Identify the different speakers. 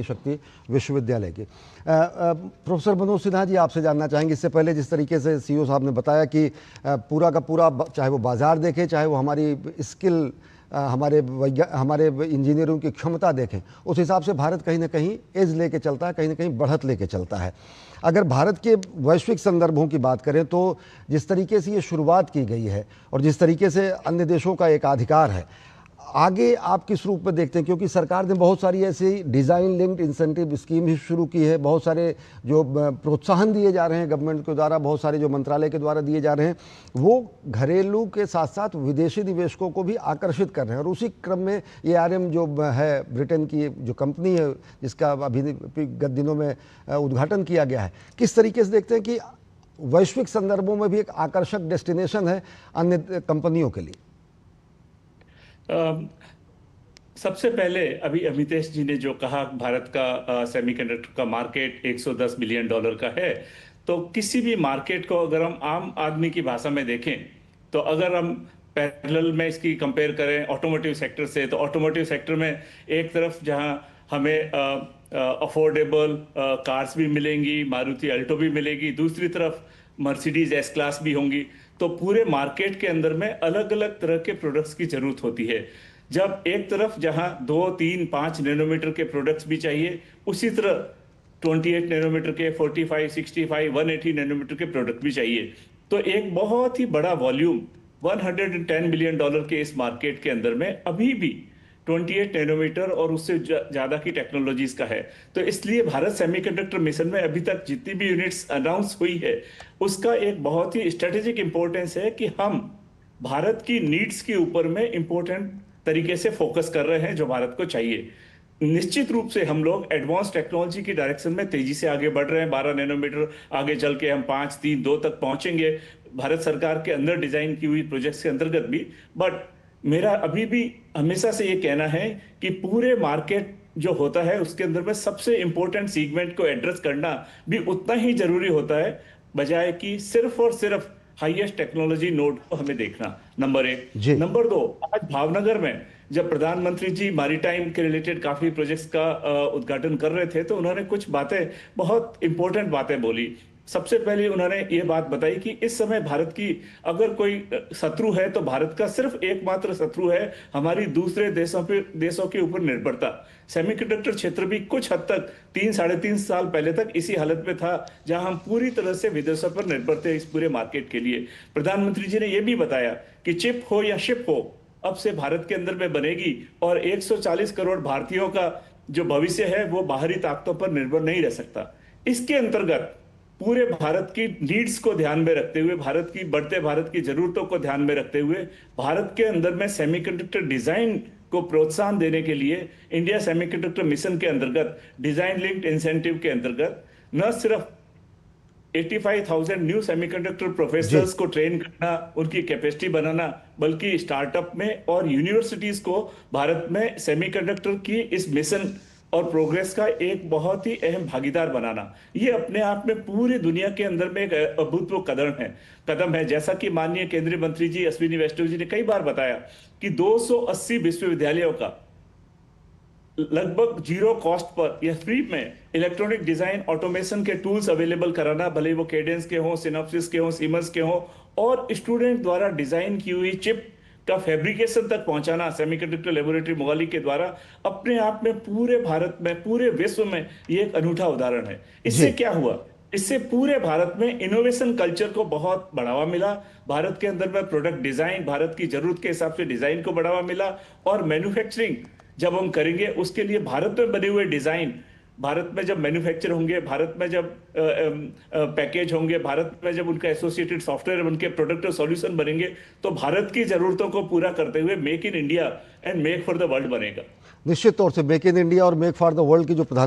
Speaker 1: शक्ति विश्वविद्यालय की। प्रोफेसर मनोज सिन्हा जी, आपसे जानना चाहेंगे, इससे पहले जिस तरीके से सीईओ साहब ने बताया कि पूरा का पूरा, चाहे वो बाजार देखें, चाहे वो हमारी स्किल, हमारे इंजीनियरों की क्षमता देखें, उस हिसाब से भारत कहीं ना कहीं एज लेके चलता है, कहीं ना कहीं बढ़त लेके चलता है। अगर भारत के वैश्विक संदर्भों की बात करें तो जिस तरीके से ये शुरुआत की गई है और जिस तरीके से अन्य देशों का एकाधिकार है, आगे आप किस रूप में देखते हैं? क्योंकि सरकार ने बहुत सारी ऐसी डिज़ाइन लिंक्ड इंसेंटिव स्कीम भी शुरू की है, बहुत सारे जो प्रोत्साहन दिए जा रहे हैं गवर्नमेंट के द्वारा, बहुत सारे जो मंत्रालय के द्वारा दिए जा रहे हैं, वो घरेलू के साथ साथ विदेशी निवेशकों को भी आकर्षित कर रहे हैं। और उसी क्रम में ये ARM जो है, ब्रिटेन की जो कंपनी है, जिसका अभी गत दिनों में उद्घाटन किया गया है, किस तरीके से देखते हैं कि वैश्विक संदर्भों में भी एक आकर्षक डेस्टिनेशन है अन्य कंपनियों के लिए?
Speaker 2: सबसे पहले अभी अमितेश जी ने जो कहा, भारत का सेमीकंडक्टर का मार्केट $110 बिलियन का है। तो किसी भी मार्केट को अगर हम आम आदमी की भाषा में देखें, तो अगर हम पैरेलल में इसकी कंपेयर करें ऑटोमोटिव सेक्टर से, तो ऑटोमोटिव सेक्टर में एक तरफ जहां हमें अफोर्डेबल कार्स भी मिलेंगी, मारुति अल्टो भी मिलेगी, दूसरी तरफ मर्सिडीज एस क्लास भी होंगी। तो पूरे मार्केट के अंदर में अलग अलग तरह के प्रोडक्ट्स की जरूरत होती है। जब एक तरफ जहां 2, 3, 5 नैनोमीटर के प्रोडक्ट्स भी चाहिए, उसी तरह 28 नैनोमीटर के, 45, 65, 180 नैनोमीटर के प्रोडक्ट भी चाहिए। तो एक बहुत ही बड़ा वॉल्यूम $110 बिलियन के इस मार्केट के अंदर में अभी भी 28 नैनोमीटर और उससे ज्यादा की टेक्नोलॉजीज का है। तो इसलिए भारत सेमीकंडक्टर मिशन में अभी तक जितनी भी यूनिट्स अनाउंस हुई है, उसका एक बहुत ही स्ट्रेटेजिक इंपॉर्टेंस है कि हम भारत की नीड्स के ऊपर में इंपॉर्टेंट तरीके से फोकस कर रहे हैं, जो भारत को चाहिए। निश्चित रूप से हम लोग एडवांस टेक्नोलॉजी की डायरेक्शन में तेजी से आगे बढ़ रहे हैं। 12 नैनोमीटर आगे चल के हम 5, 3, 2 तक पहुंचेंगे, भारत सरकार के अंदर डिजाइन की हुई प्रोजेक्ट्स के अंतर्गत भी। बट मेरा अभी भी हमेशा से ये कहना है कि पूरे मार्केट जो होता है, उसके अंदर में सबसे इंपॉर्टेंट सेगमेंट को एड्रेस करना भी उतना ही जरूरी होता है, बजाय कि सिर्फ और सिर्फ हाईएस्ट टेक्नोलॉजी नोड को हमें देखना। नंबर 1। नंबर 2, आज भावनगर में जब प्रधानमंत्री जी मैरीटाइम के रिलेटेड काफी प्रोजेक्ट्स का उद्घाटन कर रहे थे, तो उन्होंने कुछ बातें, बहुत इंपॉर्टेंट बातें बोली। सबसे पहले उन्होंने ये बात बताई कि इस समय भारत की अगर कोई शत्रु है, तो भारत का सिर्फ एकमात्र शत्रु है हमारी दूसरे देशों के ऊपर निर्भरता। सेमीकंडक्टर क्षेत्र भी कुछ हद तक 3-3.5 साल पहले तक इसी हालत में था, जहां हम पूरी तरह से विदेशों पर निर्भर थे इस पूरे मार्केट के लिए। प्रधानमंत्री जी ने यह भी बताया कि चिप हो या शिप हो, अब से भारत के अंदर में बनेगी और 140 करोड़ भारतीयों का जो भविष्य है वो बाहरी ताकतों पर निर्भर नहीं रह सकता। इसके अंतर्गत पूरे भारत की नीड्स को ध्यान में रखते हुए, बढ़ते भारत की जरूरतों को ध्यान में रखते हुए, भारत के अंदर में सेमीकंडक्टर डिजाइन को प्रोत्साहन देने के लिए इंडिया सेमीकंडक्टर मिशन के अंतर्गत डिजाइन लिंक्ड इंसेंटिव के अंतर्गत न सिर्फ 85,000 न्यू सेमीकंडक्टर प्रोफेसर्स को ट्रेन करना, उनकी कैपेसिटी बनाना, बल्कि स्टार्टअप में और यूनिवर्सिटीज को भारत में सेमीकंडक्टर की इस मिशन और प्रोग्रेस का एक बहुत ही अहम भागीदार बनाना, ये अपने आप में पूरी दुनिया के अंदर में एक अभूतपूर्व कदम है। जैसा कि माननीय केंद्रीय मंत्री जी अश्विनी वैष्णव जी ने कई बार बताया कि 280 विश्वविद्यालयों का लगभग जीरो कॉस्ट पर या फ्री में इलेक्ट्रॉनिक डिजाइन ऑटोमेशन के टूल्स अवेलेबल कराना, भले वो केडेंस के हों, सिनॉप्सिस के हों, सीमेंस के हों, और स्टूडेंट द्वारा डिजाइन की हुई चिप का फैब्रिकेशन तक पहुंचाना सेमीकंडक्टर लेबोरेटरी मोहाली के द्वारा, अपने आप में पूरे भारत में, पूरे विश्व में ये एक अनूठा उदाहरण है। इससे क्या हुआ? इससे पूरे भारत में इनोवेशन कल्चर को बहुत बढ़ावा मिला। भारत के अंदर में प्रोडक्ट डिजाइन, भारत की जरूरत के हिसाब से डिजाइन को बढ़ावा मिला, और मैन्युफैक्चरिंग जब हम करेंगे उसके लिए भारत में बने हुए डिजाइन, भारत में जब मैन्युफैक्चर होंगे, भारत में जब पैकेज होंगे, भारत में जब उनका एसोसिएटेड सॉफ्टवेयर, उनके प्रोडक्ट और सॉल्यूशन बनेंगे, तो भारत की जरूरतों को पूरा करते हुए make in India and make for the world बनेगा।
Speaker 1: निश्चित तौर से मेक इन इंडिया और मेक फॉर द वर्ल्ड की जो प्रधान